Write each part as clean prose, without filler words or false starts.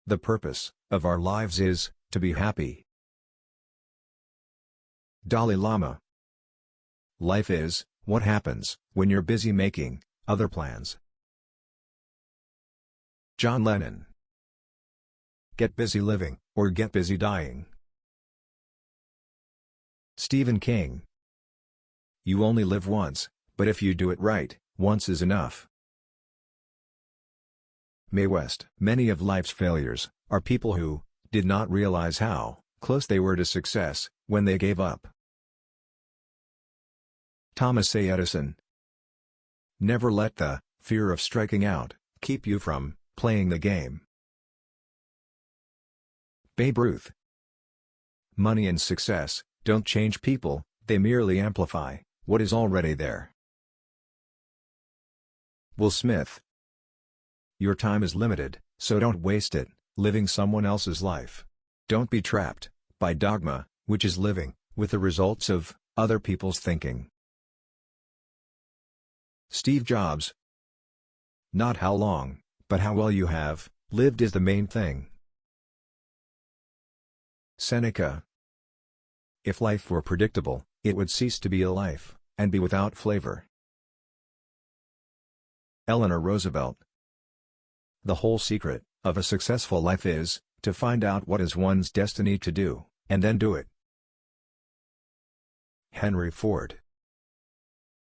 The purpose of our lives is to be happy. Dalai Lama. Life is what happens when you're busy making other plans. John Lennon. Get busy living, or get busy dying. Stephen King. You only live once, but if you do it right, once is enough. Mae West. Many of life's failures are people who did not realize how close they were to success when they gave up. Thomas A. Edison. Never let the fear of striking out keep you from playing the game. Babe Ruth. Money and success don't change people, they merely amplify what is already there. Will Smith. Your time is limited, so don't waste it living someone else's life. Don't be trapped by dogma, which is living with the results of other people's thinking. Steve Jobs. Not how long, but how well you have lived is the main thing. Seneca. If life were predictable, it would cease to be a life, and be without flavor. Eleanor Roosevelt. The whole secret of a successful life is to find out what is one's destiny to do, and then do it. Henry Ford.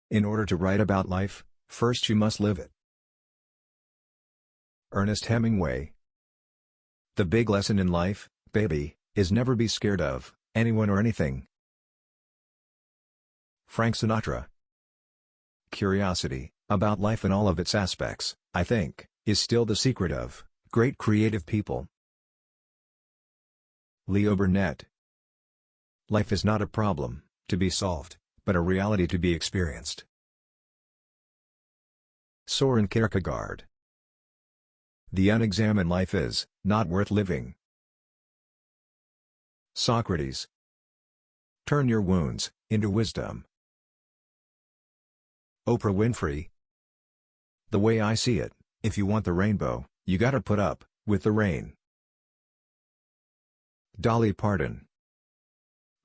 In order to write about life, first you must live it. Ernest Hemingway. The big lesson in life, baby, is never be scared of anyone or anything. Frank Sinatra. Curiosity about life and all of its aspects, I think, is still the secret of great creative people. Leo Burnett. Life is not a problem to be solved, but a reality to be experienced. Soren Kierkegaard. The unexamined life is not worth living. Socrates. Turn your wounds into wisdom. Oprah Winfrey. The way I see it, if you want the rainbow, you gotta put up with the rain. Dolly Parton.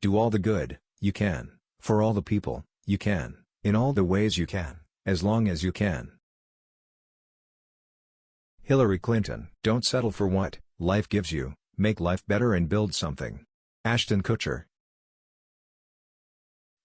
Do all the good you can, for all the people you can, in all the ways you can, as long as you can. Hillary Clinton. Don't settle for what life gives you, make life better and build something. Ashton Kutcher.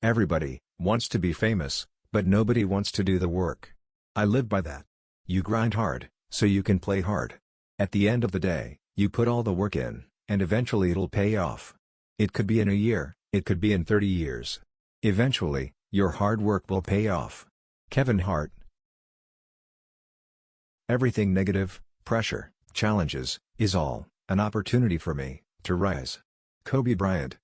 Everybody wants to be famous, but nobody wants to do the work. I live by that. You grind hard, so you can play hard. At the end of the day, you put all the work in, and eventually it'll pay off. It could be in a year, it could be in 30 years. Eventually, your hard work will pay off. Kevin Hart. Everything negative, pressure, challenges, is all an opportunity for me to rise. Kobe Bryant.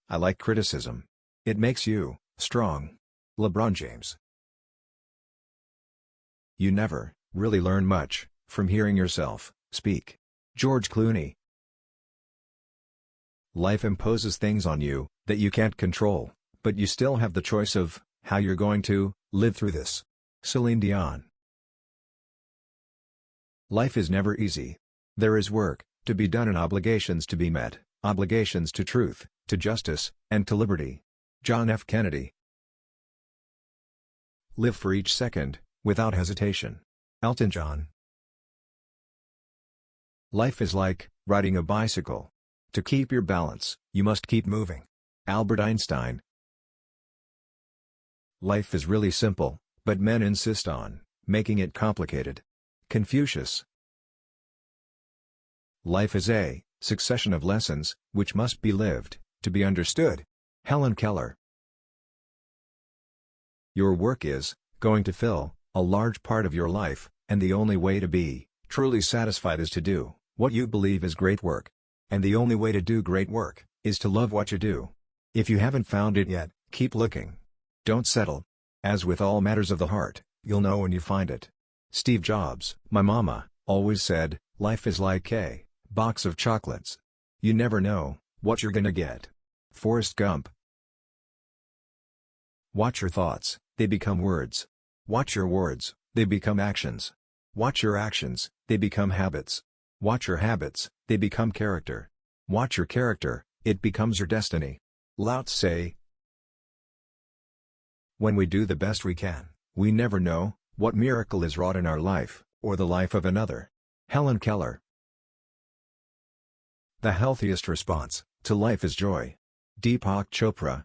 I like criticism. It makes you strong. LeBron James. You never really learn much from hearing yourself speak. George Clooney. Life imposes things on you that you can't control, but you still have the choice of how you're going to live through this. Celine Dion. Life is never easy. There is work to be done and obligations to be met, obligations to truth, to justice, and to liberty. John F. Kennedy. Live for each second, without hesitation. Elton John. Life is like riding a bicycle. To keep your balance, you must keep moving. Albert Einstein. Life is really simple, but men insist on making it complicated. Confucius. Life is a succession of lessons, which must be lived to be understood. Helen Keller. Your work is going to fill a large part of your life, and the only way to be truly satisfied is to do what you believe is great work. And the only way to do great work is to love what you do. If you haven't found it yet, keep looking. Don't settle. As with all matters of the heart, you'll know when you find it. Steve Jobs. My mama always said, life is like a box of chocolates. You never know what you're gonna get. Forrest Gump. Watch your thoughts, they become words. Watch your words, they become actions. Watch your actions, they become habits. Watch your habits, they become character. Watch your character, it becomes your destiny. Lao Tse. When we do the best we can, we never know what miracle is wrought in our life, or the life of another. Helen Keller. The healthiest response to life is joy. Deepak Chopra.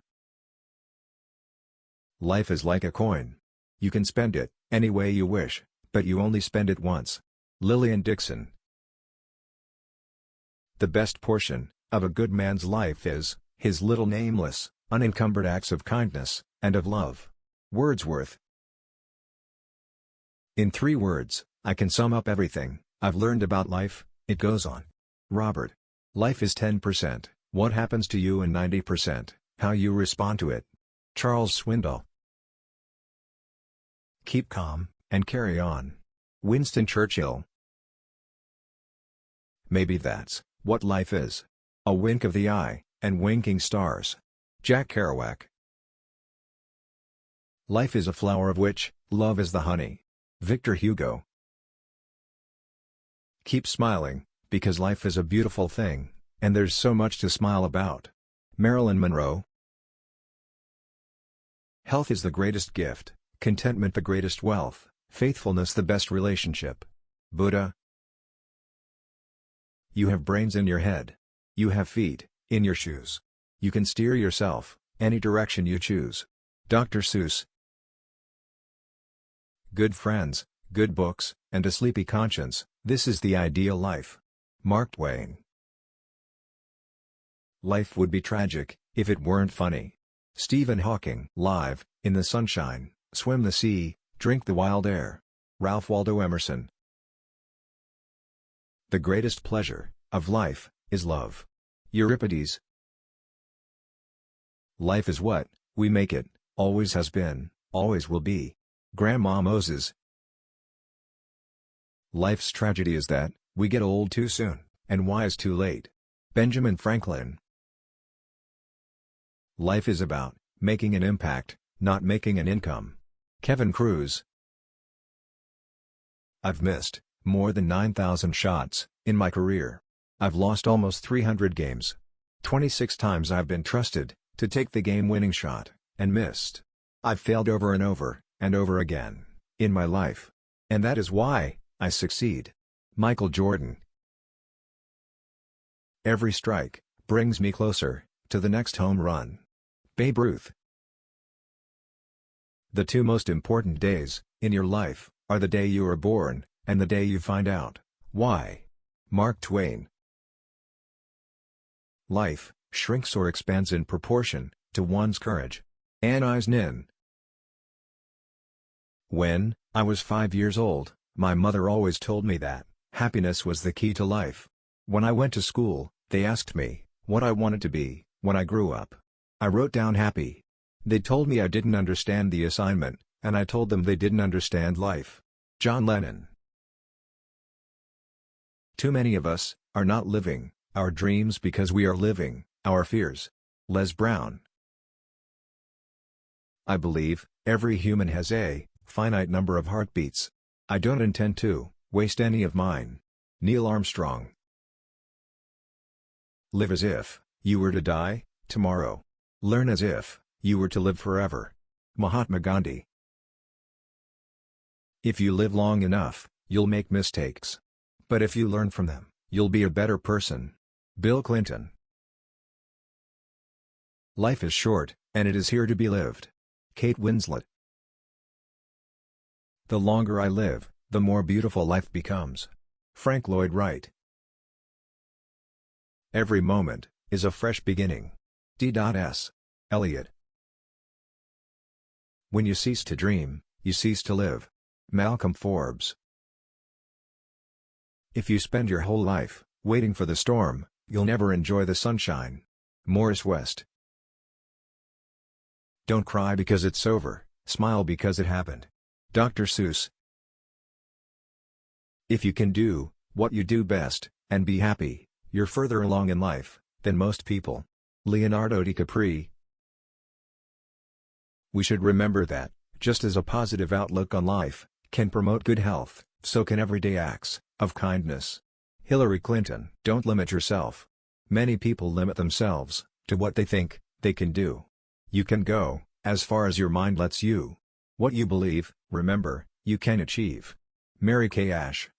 Life is like a coin. You can spend it any way you wish, but you only spend it once. Lillian Dixon. The best portion of a good man's life is his little nameless, unencumbered acts of kindness and of love. Wordsworth. In 3 words, I can sum up everything I've learned about life, it goes on. Robert. Life is 10%, what happens to you, and 90%, how you respond to it. Charles Swindoll. Keep calm, and carry on. Winston Churchill. Maybe that's what life is. A wink of the eye, and winking stars. Jack Kerouac. Life is a flower of which love is the honey. Victor Hugo. Keep smiling, because life is a beautiful thing, and there's so much to smile about. Marilyn Monroe. Health is the greatest gift, contentment the greatest wealth, faithfulness the best relationship. Buddha. You have brains in your head. You have feet in your shoes. You can steer yourself any direction you choose. Dr. Seuss. Good friends, good books, and a sleepy conscience, this is the ideal life. Mark Twain. Life would be tragic if it weren't funny. Stephen Hawking. Live in the sunshine, swim the sea, drink the wild air. Ralph Waldo Emerson. The greatest pleasure of life is love. Euripides. Life is what we make it, always has been, always will be. Grandma Moses. Life's tragedy is that we get old too soon, and wise too late. Benjamin Franklin. Life is about making an impact, not making an income. Kevin Cruz. I've missed more than 9,000 shots in my career. I've lost almost 300 games. 26 times I've been trusted to take the game-winning shot, and missed. I've failed over and over again in my life. And that is why I succeed. Michael Jordan. Every strike brings me closer to the next home run. Babe Ruth. The 2 most important days in your life are the day you are born and the day you find out why. Mark Twain. Life shrinks or expands in proportion to one's courage. Anais Nin. When I was 5 years old, my mother always told me that happiness was the key to life. When I went to school, they asked me what I wanted to be when I grew up. I wrote down happy. They told me I didn't understand the assignment, and I told them they didn't understand life. John Lennon. Too many of us are not living our dreams because we are living our fears. Les Brown. I believe every human has a finite number of heartbeats. I don't intend to waste any of mine. Neil Armstrong. Live as if you were to die tomorrow. Learn as if you were to live forever. Mahatma Gandhi. If you live long enough, you'll make mistakes. But if you learn from them, you'll be a better person. Bill Clinton. Life is short, and it is here to be lived. Kate Winslet. The longer I live, the more beautiful life becomes. Frank Lloyd Wright. Every moment is a fresh beginning. D.S. Eliot. When you cease to dream, you cease to live. Malcolm Forbes. If you spend your whole life waiting for the storm, you'll never enjoy the sunshine. Morris West. Don't cry because it's over, smile because it happened. Dr. Seuss. If you can do what you do best, and be happy, you're further along in life than most people. Leonardo DiCaprio. We should remember that, just as a positive outlook on life can promote good health, so can everyday acts of kindness. Hillary Clinton. Don't limit yourself. Many people limit themselves to what they think they can do. You can go as far as your mind lets you. What you believe, remember, you can achieve. Mary Kay Ash.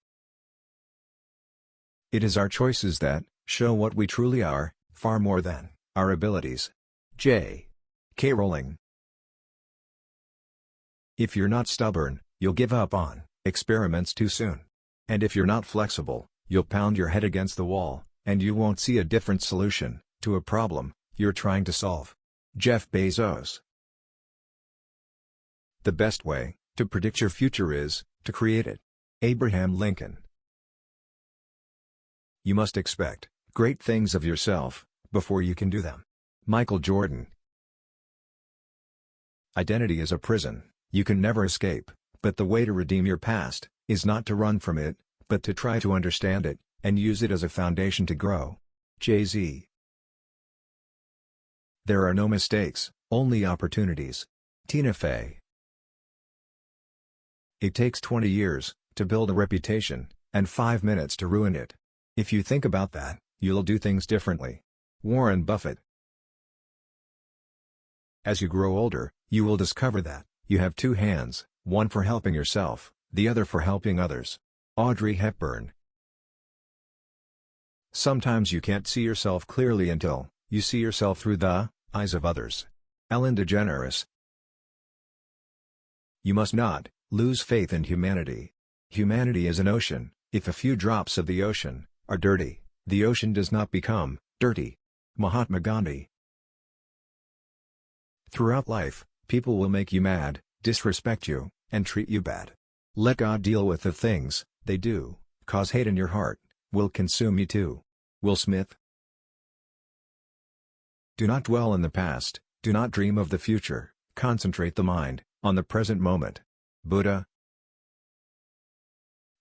It is our choices that show what we truly are, far more than our abilities. J. K. Rowling. If you're not stubborn, you'll give up on experiments too soon. And if you're not flexible, you'll pound your head against the wall, and you won't see a different solution to a problem you're trying to solve. Jeff Bezos. The best way to predict your future is to create it. Abraham Lincoln. You must expect great things of yourself before you can do them. Michael Jordan. Identity is a prison you can never escape, but the way to redeem your past is not to run from it, but to try to understand it and use it as a foundation to grow. Jay-Z. There are no mistakes, only opportunities. Tina Fey. It takes 20 years to build a reputation, and 5 minutes to ruin it. If you think about that, you'll do things differently. Warren Buffett. As you grow older, you will discover that you have two hands, one for helping yourself, the other for helping others. Audrey Hepburn. Sometimes you can't see yourself clearly until you see yourself through the eyes of others. Ellen DeGeneres. You must not lose faith in humanity. Humanity is an ocean. If a few drops of the ocean are dirty, the ocean does not become dirty. Mahatma Gandhi. Throughout life, people will make you mad, disrespect you, and treat you bad. Let God deal with the things they do, cause hate in your heart will consume you too. Will Smith. Do not dwell in the past, do not dream of the future, concentrate the mind on the present moment. Buddha.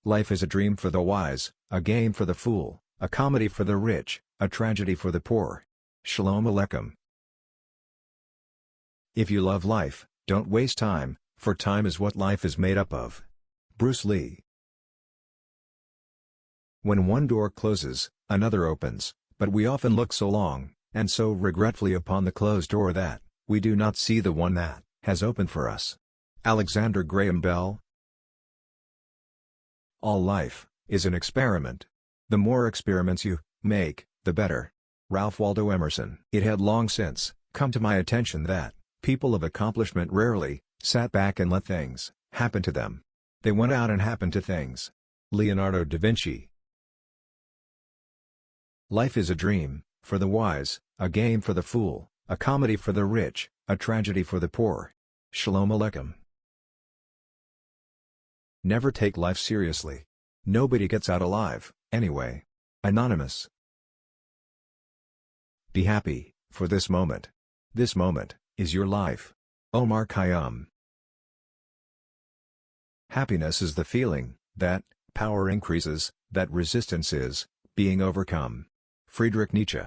Life is a dream for the wise, a game for the fool, a comedy for the rich, a tragedy for the poor. Shalom Aleichem. If you love life, don't waste time, for time is what life is made up of. Bruce Lee. When one door closes, another opens, but we often look so long, and so regretfully upon the closed door that we do not see the one that has opened for us. Alexander Graham Bell. All life is an experiment. The more experiments you make, the better. Ralph Waldo Emerson. It had long since come to my attention that people of accomplishment rarely sat back and let things happen to them. They went out and happened to things. Leonardo da Vinci. Life is a dream for the wise, a game for the fool, a comedy for the rich, a tragedy for the poor. Shalom Aleichem. Never take life seriously. Nobody gets out alive, anyway. Anonymous. Be happy for this moment. This moment is your life. Omar Khayyam. Happiness is the feeling that power increases, that resistance is being overcome. Friedrich Nietzsche.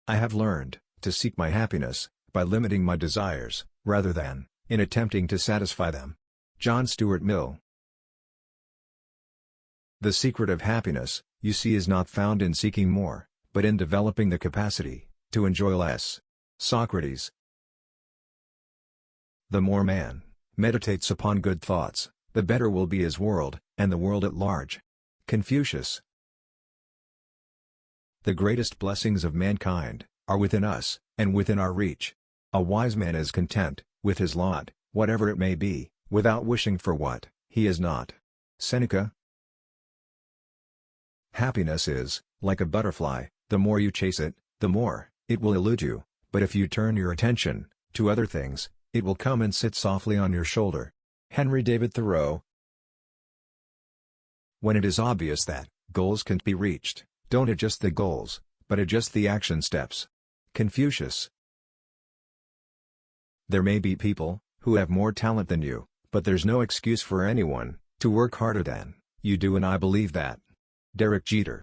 I have learned to seek my happiness by limiting my desires, rather than in attempting to satisfy them. John Stuart Mill. The secret of happiness, you see, is not found in seeking more, but in developing the capacity to enjoy less. Socrates. The more man meditates upon good thoughts, the better will be his world, and the world at large. Confucius. The greatest blessings of mankind are within us, and within our reach. A wise man is content with his lot, whatever it may be, without wishing for what he is not. Seneca. Happiness is like a butterfly, the more you chase it, the more it will elude you, but if you turn your attention to other things, it will come and sit softly on your shoulder. Henry David Thoreau. When it is obvious that goals can't be reached, don't adjust the goals, but adjust the action steps. Confucius. There may be people who have more talent than you, but there's no excuse for anyone to work harder than you do, and I believe that. Derek Jeter.